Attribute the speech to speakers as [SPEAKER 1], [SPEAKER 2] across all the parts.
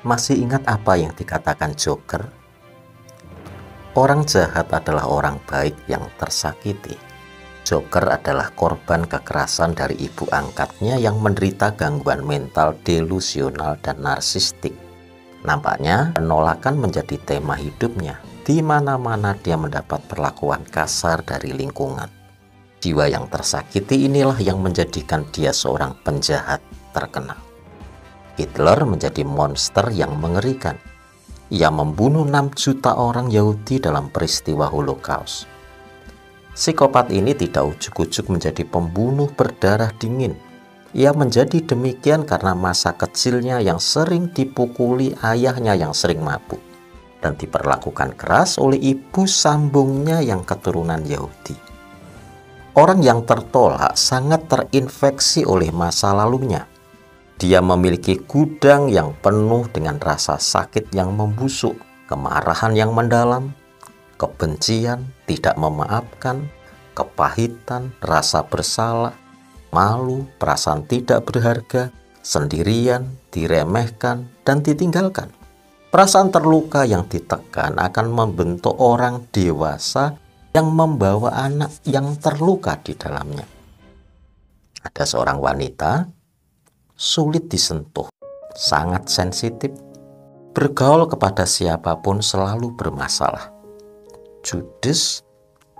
[SPEAKER 1] Masih ingat apa yang dikatakan Joker? Orang jahat adalah orang baik yang tersakiti. Joker adalah korban kekerasan dari ibu angkatnya yang menderita gangguan mental delusional dan narsistik. Nampaknya penolakan menjadi tema hidupnya. Di mana-mana dia mendapat perlakuan kasar dari lingkungan. Jiwa yang tersakiti inilah yang menjadikan dia seorang penjahat terkenal. Hitler menjadi monster yang mengerikan. Ia membunuh 6 juta orang Yahudi dalam peristiwa Holocaust. Psikopat ini tidak ujuk-ujuk menjadi pembunuh berdarah dingin. Ia menjadi demikian karena masa kecilnya yang sering dipukuli ayahnya yang sering mabuk dan diperlakukan keras oleh ibu sambungnya yang keturunan Yahudi. Orang yang tertolak sangat terinfeksi oleh masa lalunya. Dia memiliki gudang yang penuh dengan rasa sakit yang membusuk, kemarahan yang mendalam, kebencian, tidak memaafkan, kepahitan, rasa bersalah, malu, perasaan tidak berharga, sendirian, diremehkan, dan ditinggalkan. Perasaan terluka yang ditekan akan membentuk orang dewasa yang membawa anak yang terluka di dalamnya. Ada seorang wanita sulit disentuh, sangat sensitif, bergaul kepada siapapun selalu bermasalah. Judes,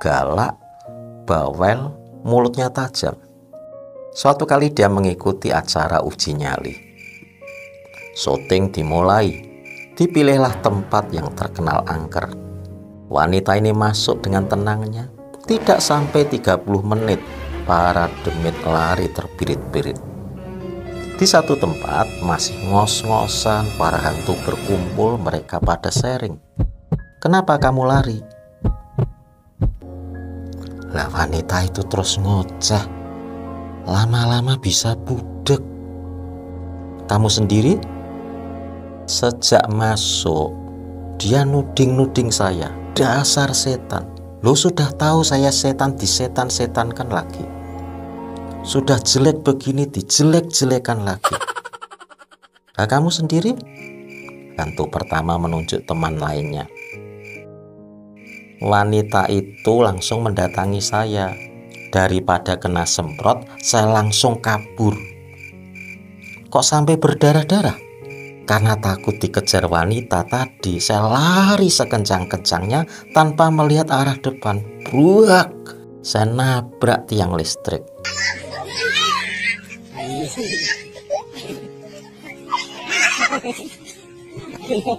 [SPEAKER 1] galak, bawel, mulutnya tajam. Suatu kali dia mengikuti acara uji nyali. Syuting dimulai, dipilihlah tempat yang terkenal angker. Wanita ini masuk dengan tenangnya. Tidak sampai 30 menit, para demit lari terbirit-birit. Di satu tempat masih ngos-ngosan para hantu berkumpul, mereka pada sharing. Kenapa kamu lari? Lah wanita itu terus ngoceh. Lama-lama bisa budek. Kamu sendiri? Sejak masuk, dia nuding-nuding saya. Dasar setan. Lo sudah tahu saya setan, disetan-setankan lagi. Sudah jelek begini dijelek-jelekan lagi. Nah, kamu sendiri? Hantu pertama menunjuk teman lainnya. Wanita itu langsung mendatangi saya. Daripada kena semprot, saya langsung kabur. Kok sampai berdarah-darah? Karena takut dikejar wanita tadi, saya lari sekencang-kencangnya tanpa melihat arah depan. Buak! Saya nabrak tiang listrik.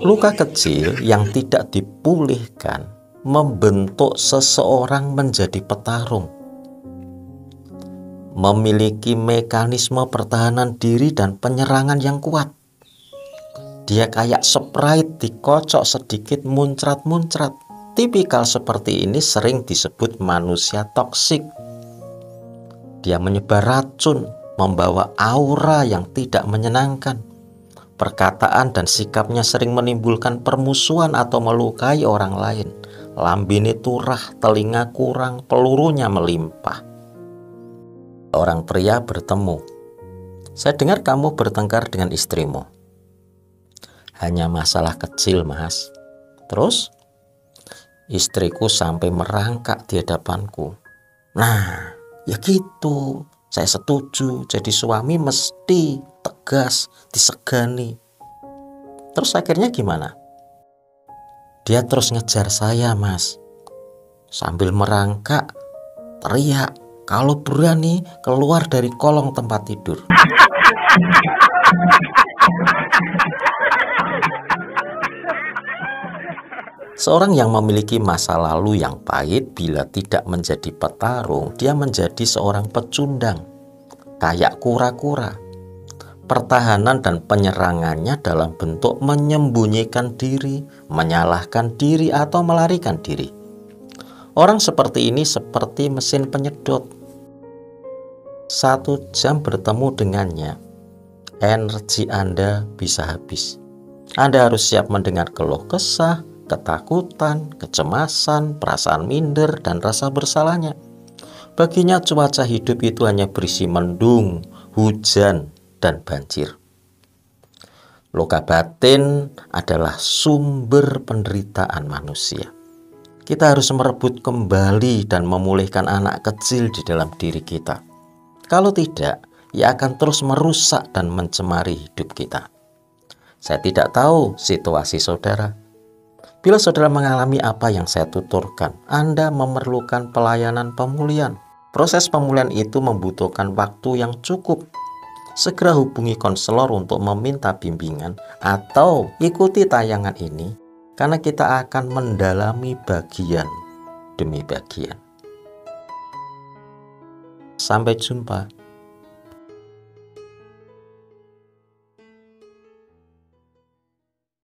[SPEAKER 1] Luka kecil yang tidak dipulihkan membentuk seseorang menjadi petarung. Memiliki mekanisme pertahanan diri dan penyerangan yang kuat. Dia kayak Sprite dikocok sedikit muncrat-muncrat. Tipikal seperti ini sering disebut manusia toksik. Dia menyebar racun, membawa aura yang tidak menyenangkan. Perkataan dan sikapnya sering menimbulkan permusuhan atau melukai orang lain. Lambene turah, telinga kurang, pelurunya melimpah. Orang pria bertemu. Saya dengar kamu bertengkar dengan istrimu. Hanya masalah kecil, Mas. Terus? Istriku sampai merangkak di hadapanku. Nah, ya gitu. Saya setuju. Jadi suami mesti tegas, disegani. Terus akhirnya gimana? Dia terus ngejar saya, Mas. Sambil merangkak, teriak, kalau berani keluar dari kolong tempat tidur. Seorang yang memiliki masa lalu yang pahit, bila tidak menjadi petarung, dia menjadi seorang pecundang, kayak kura-kura. Pertahanan dan penyerangannya dalam bentuk menyembunyikan diri, menyalahkan diri, atau melarikan diri. Orang seperti ini seperti mesin penyedot. 1 jam bertemu dengannya, energi Anda bisa habis. Anda harus siap mendengar keluh kesah, ketakutan, kecemasan, perasaan minder, dan rasa bersalahnya. Baginya cuaca hidup itu hanya berisi mendung, hujan, dan banjir. Luka batin adalah sumber penderitaan manusia. Kita harus merebut kembali dan memulihkan anak kecil di dalam diri kita. Kalau tidak, ia akan terus merusak dan mencemari hidup kita. Saya tidak tahu situasi saudara. Bila saudara mengalami apa yang saya tuturkan, Anda memerlukan pelayanan pemulihan. Proses pemulihan itu membutuhkan waktu yang cukup. Segera hubungi konselor untuk meminta bimbingan atau ikuti tayangan ini, karena kita akan mendalami bagian demi bagian. Sampai jumpa.